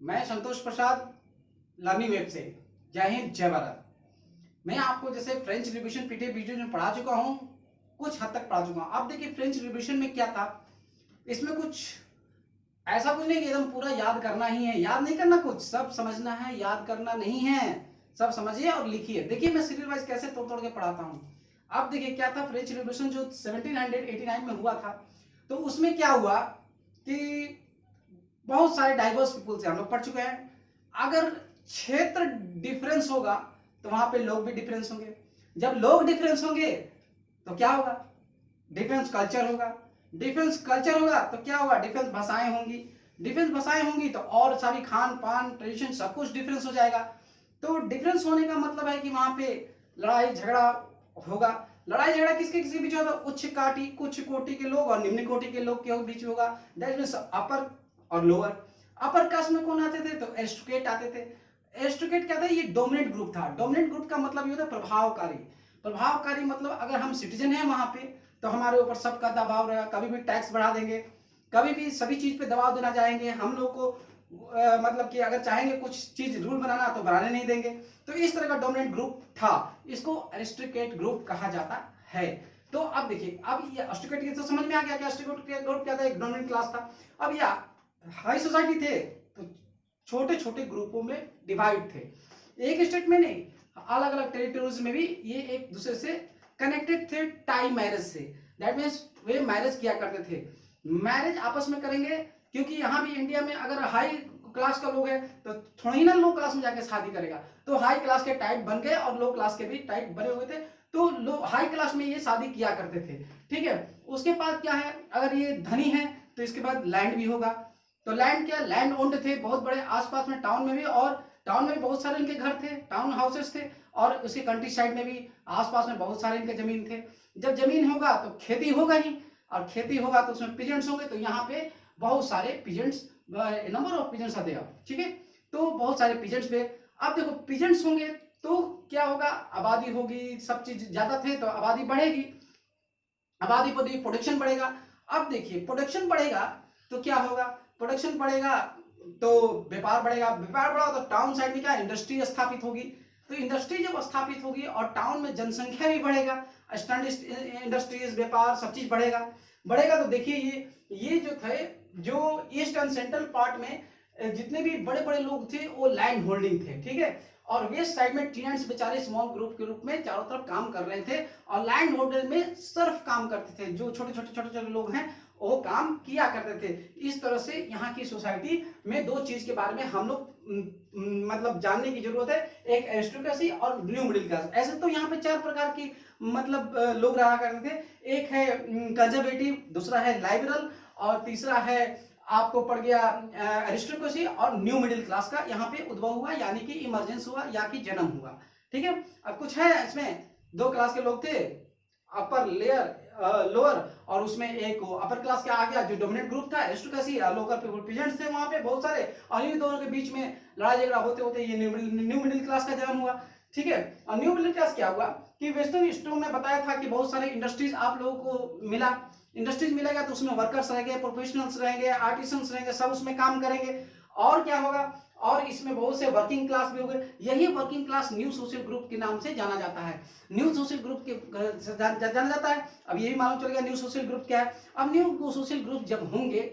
मैं संतोष प्रसाद, learning web से। जय हिंद, जय भारत। मैं आपको जैसे फ्रेंच रिविजन पीटीए वीडियो में पढ़ा चुका हूँ, कुछ हद तक पढ़ा चुका हूँ। अब देखिए फ्रेंच रिविजन में क्या था, इसमें कुछ ऐसा कुछ नहीं कि एकदम पूरा याद करना ही है, याद नहीं करना, कुछ सब समझना है, याद करना नहीं है। सब समझिए और लिखिए। देखिए मैं सीरियल वाइज कैसे तोड़ तोड़ के पढ़ाता हूँ। अब देखिए क्या था, फ्रेंच रिवॉल्यूशन जो 1789 में हुआ था, तो उसमें क्या हुआ कि बहुत सारे डाइवर्स पीपुल से हम लोग पढ़ चुके हैं। अगर क्षेत्र डिफरेंस होगा तो वहां पे लोग भी डिफरेंस होंगे। जब लोग डिफरेंस होंगे तो क्या होगा, डिफरेंस कल्चर होगा। डिफरेंस कल्चर होगा तो क्या होगा, डिफरेंस भाषाएं होंगी। डिफरेंस भाषाएं होंगी तो और सारी खान पान ट्रेडिशन सब कुछ डिफरेंस हो जाएगा। तो डिफरेंस होने का मतलब है कि वहां पे लड़ाई झगड़ा होगा। लड़ाई झगड़ा किसके किसके बीच होगा, उच्च कोटि के लोग और निम्न कोटि के लोग के बीच में होगा। दैट मींस अपर और लोअर। अपर कास्ट में कौन आते थे, तो एरिस्टोक्रेट आते थे। एरिस्टोक्रेट क्या था, ये डोमिनेंट ग्रुप था। डोमिनेंट ग्रुप का मतलब ये होता है प्रभावकारी। प्रभावकारी मतलब अगर हम सिटीजन हैं वहां पे तो हमारे ऊपर सबका दबाव रहेगा, कभी भी टैक्स बढ़ा देंगे, कभी भी सभी चीज पे दबाव देना चाहेंगे हम लोग को। मतलब कि अगर चाहेंगे कुछ चीज रूल बनाना तो बनाने नहीं देंगे। तो इस तरह का डोमिनेंट ग्रुप था, इसको एरिस्टोक्रेट ग्रुप कहा जाता है। तो अब देखिए, अब ये एरिस्टोक्रेट तो समझ में आ गया कि एरिस्टोक्रेट ग्रुप क्या था, एक डोमिनेंट क्लास था। अब या हाई सोसाइटी थे तो छोटे छोटे ग्रुपों में डिवाइड थे, एक स्टेट में नहीं, अलग अलग टेरिटरीज में भी ये एक दूसरे से कनेक्टेड थे टाई मैरिज से। दैट मीन्स वे मैरिज किया करते थे, मैरिज आपस में करेंगे। क्योंकि यहाँ भी इंडिया में अगर हाई क्लास का लोग है तो थोड़ा ही ना लो क्लास में जाके शादी करेगा। तो हाई क्लास के टाइट बन गए और लो क्लास के भी टाइट बने हुए थे। तो लो हाई क्लास में ये शादी किया करते थे, ठीक है। उसके बाद क्या है, अगर ये धनी है तो इसके बाद लैंड भी होगा। तो लैंड क्या, लैंड ओन्ड थे बहुत बड़े, आसपास में टाउन में भी, और टाउन में भी बहुत सारे इनके घर थे, टाउन हाउसेस थे। और उसके कंट्री साइड में भी आसपास में बहुत सारे इनके जमीन थे। जब जमीन होगा तो खेती होगा ही, और खेती होगा तो उसमें पिजेंट्स होंगे। तो यहाँ पे बहुत सारे पिजेंट्स, नंबर ऑफ पिजेंट्स आते हैं, ठीक है। तो बहुत सारे पिजेंट्स पे, अब देखो पिजेंट्स होंगे तो क्या होगा, आबादी होगी, सब चीज ज्यादा थे तो आबादी बढ़ेगी, आबादी बढ़ेगी, प्रोडक्शन बढ़ेगा। अब देखिए प्रोडक्शन बढ़ेगा तो क्या होगा, प्रोडक्शन बढ़ेगा तो व्यापार बढ़ेगा, व्यापार बढ़ा तो टाउन साइड में क्या, इंडस्ट्री स्थापित होगी। तो इंडस्ट्री जब स्थापित होगी और टाउन में जनसंख्या भी बढ़ेगा, इंडस्ट्रीज व्यापार सब चीज बढ़ेगा। बढ़ेगा तो देखिए ये जो थे, जो ईस्ट एंड सेंट्रल पार्ट में जितने भी बड़े बड़े लोग थे वो लैंड होल्डिंग थे, ठीक है। और वेस्ट साइड में टीनेंट्स बेचारे स्मॉल ग्रुप के रूप में चारों तरफ काम कर रहे थे, और लैंड होल्डर में सिर्फ काम करते थे, जो छोटे छोटे लोग हैं वो काम किया करते थे। इस तरह से यहाँ की सोसाइटी में दो चीज के बारे में हम लोग मतलब जानने की जरूरत है, एक एरिस्टोक्रेसी और न्यू मिडिल क्लास। ऐसे तो यहाँ पे चार प्रकार की मतलब लोग रहा करते थे। एक है कंजर्वेटिव, दूसरा है लाइबरल, और तीसरा है आपको पड़ गया एरिस्टोक्रेसी। और न्यू मिडिल क्लास का यहाँ पे उद्भव हुआ, यानी कि इमरजेंस हुआ या कि जन्म हुआ, ठीक है। अब कुछ है इसमें, दो क्लास के लोग थे, अपर लेयर लोअर, और उसमें एक अपर क्लास के आ गया जो डोमिनेंट ग्रुप था एरिस्टोक्रेसी, लोकल पीपल पीजेंट्स थे वहां पे बहुत सारे, और इन दोनों के बीच में लड़ाई झगड़ा होते होते ये न्यू मिडिल क्लास का जन्म हुआ, ठीक है। और न्यू मिडिल क्लास क्या हुआ कि वेस्टर्न स्टोन में बताया था कि बहुत सारे इंडस्ट्रीज आप लोगों को मिला। इंडस्ट्रीज मिलेगा तो उसमें वर्कर्स रहेंगे, प्रोफेशनल्स रहेंगे, आर्टिसंस रहेंगे, सब उसमें काम करेंगे। और क्या होगा, और इसमें बहुत से वर्किंग क्लास भी होंगे। यही working class new social group के नाम से जाना जाता है, न्यू सोशल ग्रुप के जाना जाता है। अब यही मालूम चलेगा न्यू सोशल ग्रुप क्या है। अब न्यू सोशल ग्रुप जब होंगे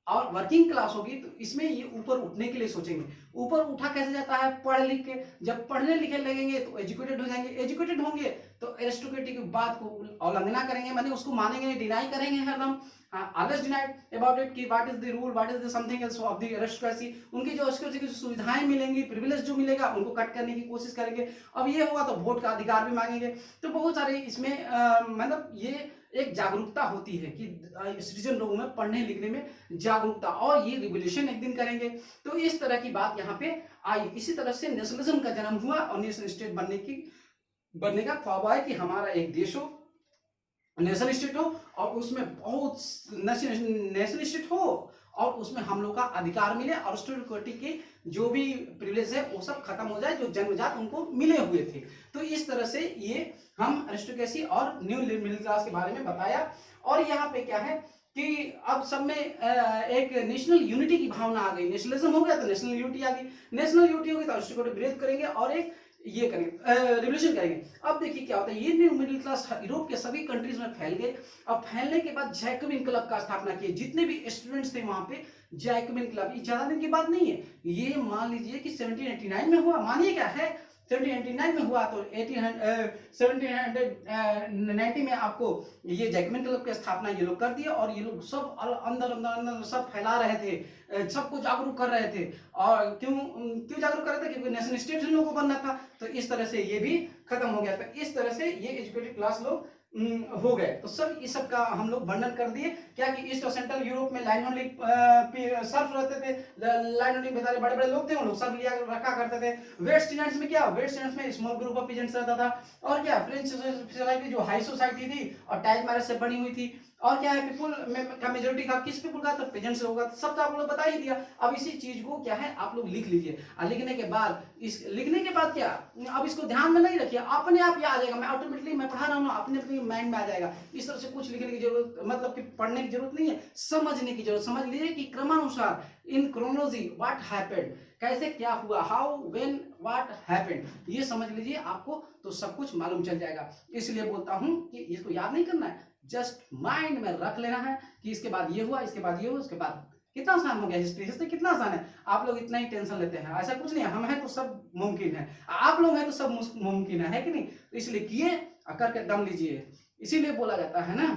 और वर्किंग क्लास होगी तो इसमें ये ऊपर उठने के लिए सोचेंगे। ऊपर उठा कैसे जाता है, पढ़ लिख के। जब पढ़ने लिखे लगेंगे तो एजुकेटेड हो जाएंगे, एजुकेटेड होंगे तो एरिस्टोक्रेटिक की बात को अवलंबना करेंगे, माने उसको मानेंगे नहीं, डिनाई करेंगे हरदम, ऑलवेज डिनाइड अबाउट इट कि what is the rule, what is the something else of the aristocracy. उनकी जो एरिस्टोक्रेसी की सुविधाएं मिलेंगी, प्रिविलेज जो मिलेगा उनको कट करने की कोशिश करेंगे। अब ये होगा तो वोट का अधिकार भी मांगेंगे। तो बहुत सारे इसमें मतलब ये एक जागरूकता होती है कि सिटीजन लोगों में पढ़ने लिखने में जागरूकता, और ये रिवोल्यूशन एक दिन करेंगे। तो इस तरह की बात यहाँ पे आई। इसी तरह से नेशनलिज्म का जन्म हुआ और नेशन स्टेट बनने का ख्वाब है कि हमारा एक देश हो, नेशनल स्टेट हो, और उसमें बहुत नेशनल स्टेट हो, और उसमें हम लोग का अधिकार मिले, और एरिस्टोक्रेटिक के जो भी प्रिविलेज है वो सब खत्म हो जाए जो जन्मजात उनको मिले हुए थे। तो इस तरह से ये हम एरिस्टोक्रेसी और न्यू मिडिल क्लास के बारे में बताया। और यहाँ पे क्या है, कि अब सब में एक नेशनल यूनिटी की भावना आ गई, नेशनलिज्म हो गया तो नेशनल यूनिटी आ गई, नेशनल यूनिटी होगी तो हिस्ट्री को विरोध करेंगे और एक ये करेंगे, रिवोल्यूशन करेंगे। अब देखिए क्या होता है, ये न्यू मिडिल क्लास यूरोप के सभी कंट्रीज में फैल गए। अब फैलने के बाद जैकोबिन क्लब का स्थापना किए, जितने भी स्टूडेंट्स थे वहां पे जैकोबिन क्लब, ये ज्यादा दिन की बात नहीं है, ये मान लीजिए कि 1789 में हुआ, मानिए क्या है 1789 में हुआ, तो 1790 में आपको ये जैकोबिन क्लब की स्थापना ये लोग कर दिया। और ये लोग सब अंदर अंदर अंदर सब फैला रहे थे, सबको जागरूक कर रहे थे। और क्यों क्यों जागरूक कर रहे थे, क्योंकि नेशनल स्टेट इन लोगों को बनना था। तो इस तरह से ये भी खत्म हो गया। तो इस तरह से ये एजुकेटेड क्लास लोग हो गए। तो सब इस सब का हम लोग वर्णन कर दिए, क्या कि ईस्ट और सेंट्रल यूरोप में लाइन होल्डिंग सर्फ रहते थे, लाइन होल्डिंग बेचारे बड़े बड़े लोग थे, उन लोग सब लिया रखा करते थे। वेस्ट इंडीज में क्या, वेस्ट इंडीज में स्मॉल ग्रुप ऑफ पीजेंट्स रहता था। और क्या, फ्रेंच सोसाइटी जो हाई सोसाइटी थी और टाइज मैरिज से बनी हुई थी। और क्या है, पीपुल का मेजोरिटी का किस पीपुल का, तो पेजेंट्स होगा। सब तो आप लोग बता ही दिया। अब इसी चीज को क्या है आप लोग लिख लीजिए, और लिखने के बाद क्या, अब इसको ध्यान में नहीं रखिए, अपने आप ये आ जाएगा। मैं ऑटोमेटिकली मैं पढ़ा रहा हूँ, अपने अपने माइंड में आ जाएगा। इस तरह से कुछ लिखने की जरूरत, मतलब कि पढ़ने की जरूरत नहीं है, समझने की जरूरत। समझ लीजिए कि क्रमानुसार इन क्रोनोलॉजी व्हाट हैपेंड, कैसे क्या हुआ, हाउ व्हेन व्हाट हैपेंड, ये समझ लीजिए आपको तो सब कुछ मालूम चल जाएगा। इसलिए बोलता हूं कि इसको याद नहीं करना है, जस्ट माइंड में रख लेना है कि इसके बाद ये हुआ, इसके बाद ये हुआ, उसके बाद। कितना आसान हो गया हिस्ट्री कितना आसान है। आप लोग इतना ही टेंशन लेते हैं, ऐसा कुछ नहीं है। हम हैं तो सब मुमकिन है, आप लोग हैं तो सब मुमकिन है कि नहीं। तो इसलिए किए करके दम लीजिए। इसीलिए बोला जाता है ना,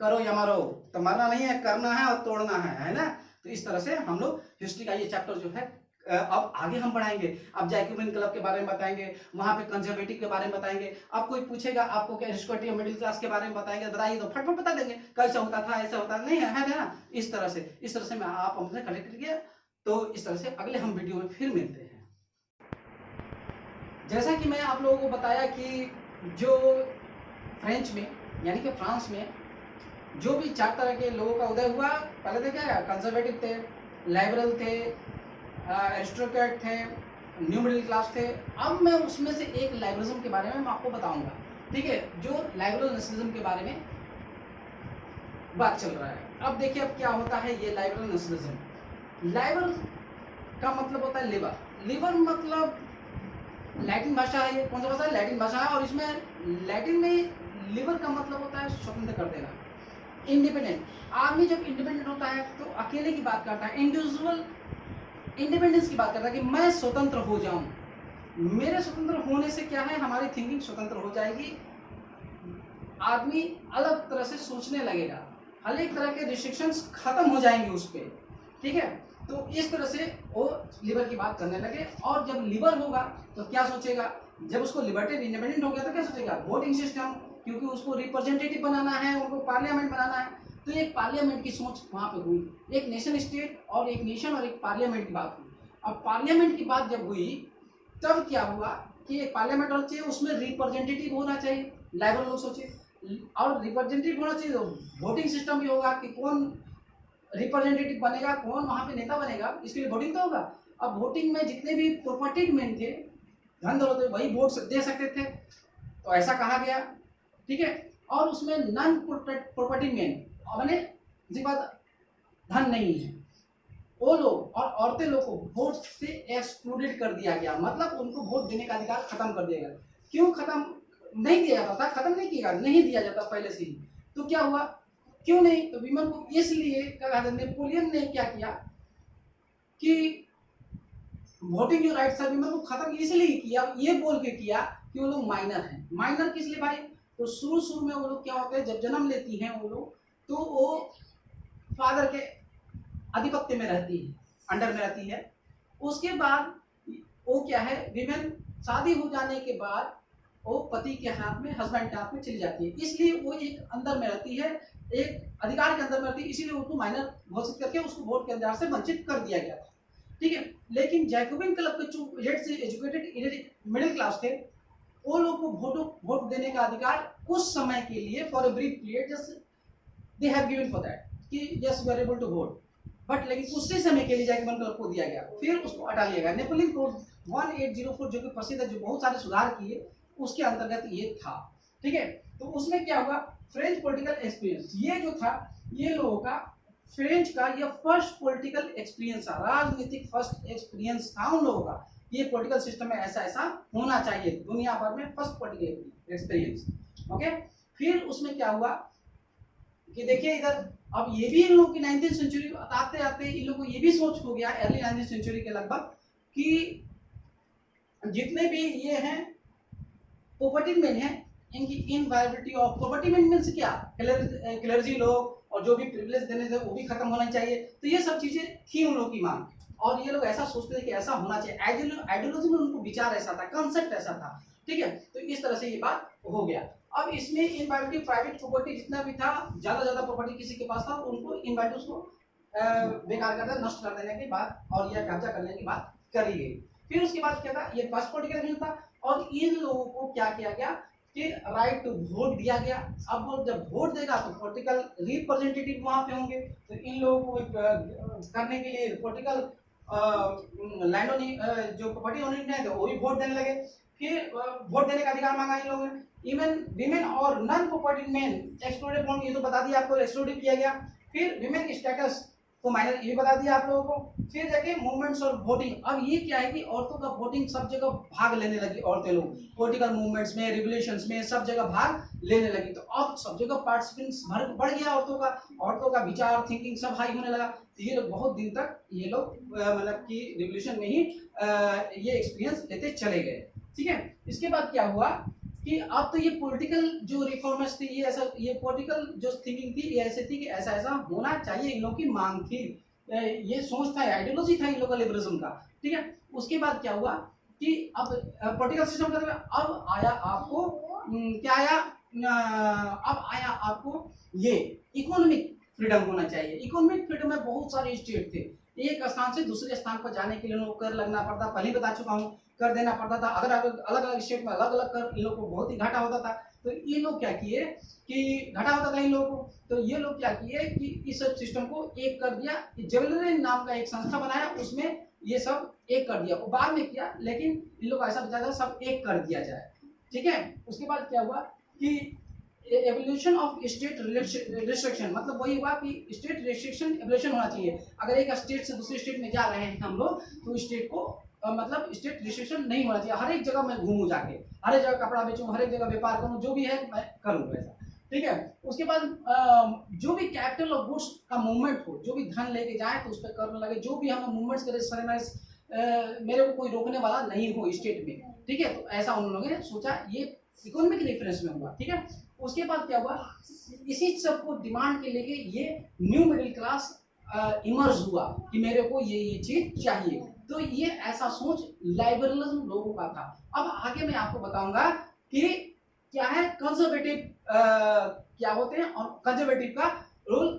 करो या मरो, तो मरना नहीं है, करना है और तोड़ना है ना। तो इस तरह से हम लोग हिस्ट्री का ये चैप्टर जो है अब आगे हम बढ़ाएंगे। अब जैकोबिन क्लब के बारे में बताएंगे, वहां पे कंजर्वेटिव के बारे में बताएंगे। अब कोई पूछेगा आपको क्या हिस्टोरी मिडिल क्लास के बारे में बताएंगे, बताइए तो फटफट बता देंगे, कैसा होता था, ऐसा होता नहीं है ना। इस तरह से मैं आप हमसे कनेक्ट किया। तो इस तरह से अगले हम वीडियो में फिर मिलते हैं। जैसा कि मैं आप लोगों को बताया कि जो फ्रेंच में यानी कि फ्रांस में जो भी 4 तरह के लोगों का उदय हुआ, पहले थे क्या, कंजर्वेटिव थे, लिबरल थे, एरिस्टोक्रेट थे, न्यू मिडिल क्लास थे। अब मैं उसमें से एक लाइबरलिज्म के बारे में मैं आपको बताऊंगा, ठीक है, जो लाइबरल नेशनलिज्म के बारे में बात चल रहा है। अब देखिए अब क्या होता है ये लाइबरल नेशनलिज्म। लाइबर का मतलब होता है लिबर, लिबर मतलब लैटिन भाषा है, ये कौन सा भाषा है, लैटिन भाषा है। और इसमें लैटिन में लिबर का मतलब होता है स्वतंत्र कर देना, इंडिपेंडेंट। आदमी जब इंडिपेंडेंट होता है तो अकेले की बात करता है, इंडिविजुअल इंडिपेंडेंस की बात करता है कि मैं स्वतंत्र हो जाऊं। मेरे स्वतंत्र होने से क्या है, हमारी थिंकिंग स्वतंत्र हो जाएगी, आदमी अलग तरह से सोचने लगेगा, हर एक तरह के रिस्ट्रिक्शंस खत्म हो जाएंगे उस पर, ठीक है। तो इस तरह से वो लिबर की बात करने लगे। और जब लिबर होगा तो क्या सोचेगा, जब उसको लिबर्टेड इंडिपेंडेंट हो गया तो क्या सोचेगा, वोटिंग सिस्टम, क्योंकि उसको रिप्रेजेंटेटिव बनाना है, उनको पार्लियामेंट बनाना है। तो एक पार्लियामेंट की सोच वहां पे हुई, एक नेशन स्टेट और एक नेशन और एक पार्लियामेंट की बात हुई। अब पार्लियामेंट की बात जब हुई तब क्या हुआ कि एक पार्लियामेंट होना चाहिए, उसमें रिप्रेजेंटेटिव होना चाहिए, लाइबर लोग सोचे, और रिप्रेजेंटेटिव होना चाहिए तो वोटिंग सिस्टम भी होगा कि कौन रिप्रेजेंटेटिव बनेगा, कौन वहां पे नेता बनेगा, इसके लिए वोटिंग तो होगा। अब वोटिंग में जितने भी प्रॉपर्टीड मैन थे, धन दौलत, वही वोट दे सकते थे, तो ऐसा कहा गया, ठीक है। और उसमें नॉन प्रॉपर्टी मैन मैंने जी बात धन नहीं है, वो लोग और औरतें लोग को वोट से एक्सक्लूडेड कर दिया गया, मतलब उनको वोट देने का अधिकार खत्म कर दिया गया। क्यों खत्म नहीं दिया जाता था, खत्म नहीं किया, नहीं दिया जाता पहले से ही। तो क्या हुआ, क्यों नहीं, तो विमेन को इसलिए कहा, नेपोलियन ने क्या किया कि वोटिंग जो राइट्स है विमेन को खत्म इसलिए किया, ये बोल के किया कि वो लोग माइनर हैं। माइनर किस लिए भाई, तो शुरू में वो लोग क्या होते हैं, जब जन्म लेती हैं वो लोग, तो वो फादर के आधिपत्य में रहती है, अंडर में रहती है। उसके बाद वो क्या है, विमेन शादी हो जाने के बाद वो पति के हाथ में, हस्बैंड के हाथ में चली जाती है, इसलिए वो एक अंदर में रहती है, एक अधिकार के अंदर में रहती है, इसीलिए उसको माइनर घोषित करके उसको वोट के अधिकार से वंचित कर दिया गया था, ठीक है। लेकिन जैकोबिन क्लब के जो जेड से एजुकेटेड मिडिल क्लास थे, वो लोग को वोट देने का अधिकार उस समय के लिए for a brief period just they have given for that कि yes we are able to vote, but लेकिन उसी समय के लिए जैकोबिन क्लब को दिया गया, फिर उसको हटा लिया गया। नेपोलियन कोड 1804 जो कि प्रसिद्ध है, जो बहुत सारे सुधार किए, उसके अंतर्गत ये था, ठीक है। तो उसमें क्या हुआ फ्रेंच पॉलिटिकल एक्सपीरियंस, ये जो था ये लोगों का फ्रेंच का ये फर्स्ट पॉलिटिकल एक्सपीरियंस था, राजनीतिक फर्स्ट एक्सपीरियंस था उन लोगों का, ये पॉलिटिकल सिस्टम में ऐसा ऐसा होना चाहिए, दुनिया भर में फर्स्ट पॉलिटिकल एक्सपीरियंस। ओके, फिर उसमें क्या हुआ कि देखिए इधर अब ये भी इन लोगों की 19th सेंचुरी आते आते इन लोगों को ये भी सोच हो गया अर्ली 19th सेंचुरी के लगभग कि जितने भी ये हैं प्रॉपर्टी मैन है इनकी इनवायबिलिटी ऑफ प्रॉपर्टी मैन मीन्स क्या, क्लर्जी लोग और जो भी प्रिविलेज देने थे वो भी खत्म होना चाहिए, तो ये सब चीजें थी उन लोगों की मांग, और ये लोग ऐसा सोचते थे कि ऐसा होना चाहिए, आइडियोलॉजी में उनको विचार ऐसा था, कंसेप्ट ऐसा था, ठीक है। तो इस तरह से ये बात हो गया। अब इसमें इनवायबिलिटी प्राइवेट प्रॉपर्टी जितना भी था, ज्यादा प्रॉपर्टी किसी के पास था तो उनको इनवाइट उसको बेकार कर देना, नष्ट कर देने की बात और या कब्जा करने की बात करी गई। फिर उसके बाद क्या था, ये फर्स्ट पॉलिटिकल था, और इन लोगों को क्या किया गया कि राइट टू वोट दिया गया। अब वो जब वोट देगा तो पॉलिटिकल रिप्रेजेंटेटिव वहां पे होंगे, तो इन लोगों को करने के लिए पॉलिटिकल लैंड जो प्रॉपर्टी ओनर है वो भी वोट देने लगे। फिर वोट देने का अधिकार मांगा इन लोगों ने। इवन विमेन और non property man excluded from, ये तो बता दिया आपको, एक्सक्लूडेड किया गया। फिर विमेन स्टेटस को माइनर, ये बता दिया आप लोगों को। फिर जाके मूवमेंट्स और वोटिंग, अब ये क्या है कि औरतों का वोटिंग सब जगह भाग लेने लगी, औरतें लोग पॉलिटिकल मूवमेंट्स में, रिवोल्यूशंस में सब जगह भाग लेने लगी, तो अब सब जगह पार्टिसिपेंट्स बढ़ गया औरतों का विचार थिंकिंग सब हाई होने लगा। ये लोग बहुत दिन तक ये लोग मतलब कि रिवोल्यूशन में ही ये एक्सपीरियंस लेते चले गए, ठीक है। इसके बाद क्या हुआ कि अब तो ये पॉलिटिकल जो रिफॉर्मर्स थी, ये ऐसा, ये पॉलिटिकल जो थिंकिंग थी ये ऐसे थी कि ऐसा ऐसा होना चाहिए, इन लोगों की मांग थी, ये सोच था, आइडियोलॉजी था इन लोगों का लिबरलिज्म का, ठीक है। उसके बाद क्या हुआ कि अब पॉलिटिकल सिस्टम का अब आया आपको क्या आया, अब आया आपको ये इकोनॉमिक फ्रीडम होना चाहिए। इकोनॉमिक फ्रीडम में बहुत सारे स्टेट थे, एक स्थान से दूसरे स्थान पर जाने के लिए उनको कर लगना पड़ता, पहले बता चुका हूँ, कर देना पड़ता था। अगर अलग अलग स्टेट में अलग अलग कर, इन लोगों को बहुत ही घाटा होता था। तो ये लोग क्या किए कि घाटा होता था इन लोगों को, तो ये लोग क्या किए कि इस सब सिस्टम को एक कर दिया, ज्वेलरी नाम का एक संस्था बनाया, उसमें ये सब एक कर दिया, वो बाद में किया, लेकिन इन लोग ऐसा विचार था सब एक कर दिया जाए, ठीक है। उसके बाद क्या हुआ कि एवोल्यूशन ऑफ स्टेट रिस्ट्रिक्शन, मतलब वही हुआ कि स्टेट रिस्ट्रिक्शन एवोल्यूशन होना चाहिए। अगर एक स्टेट से दूसरे स्टेट में जा रहे हैं हम लोग, तो स्टेट को मतलब स्टेट रिस्ट्रिक्शन नहीं होना चाहिए, हर एक जगह मैं घूमूं जाके, हर एक जगह कपड़ा बेचूं, हर एक जगह व्यापार करूं, जो भी है मैं करूं वैसा, ठीक है। उसके बाद जो भी कैपिटल और गुड्स का मूवमेंट हो, जो भी धन लेके जाए तो उस पर कर लगे, जो भी हम मूवमेंट्स करे, मेरे को कोई रोकने वाला नहीं हो स्टेट में, ठीक है। तो ऐसा उन लोगों ने सोचा, ये इकोनॉमिक रेफरेंस में हुआ, ठीक है। उसके बाद क्या हुआ, इसी सब को डिमांड के लेके ये न्यू मिडिल क्लास इमर्ज हुआ कि मेरे को ये चीज चाहिए, तो ये ऐसा सोच लिबरलिज्म लोगों का था। अब आगे मैं आपको बताऊंगा कि क्या है कंजर्वेटिव, क्या होते हैं और कंजर्वेटिव का रोल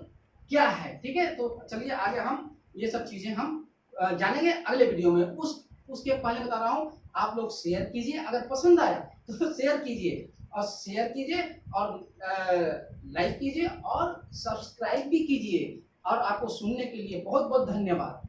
क्या है, ठीक है। तो चलिए आगे हम ये सब चीजें हम जानेंगे अगले वीडियो में। उसके पहले बता रहा हूँ, आप लोग शेयर कीजिए, अगर पसंद आया तो शेयर कीजिए और लाइक कीजिए और सब्सक्राइब भी कीजिए, और आपको सुनने के लिए बहुत बहुत धन्यवाद।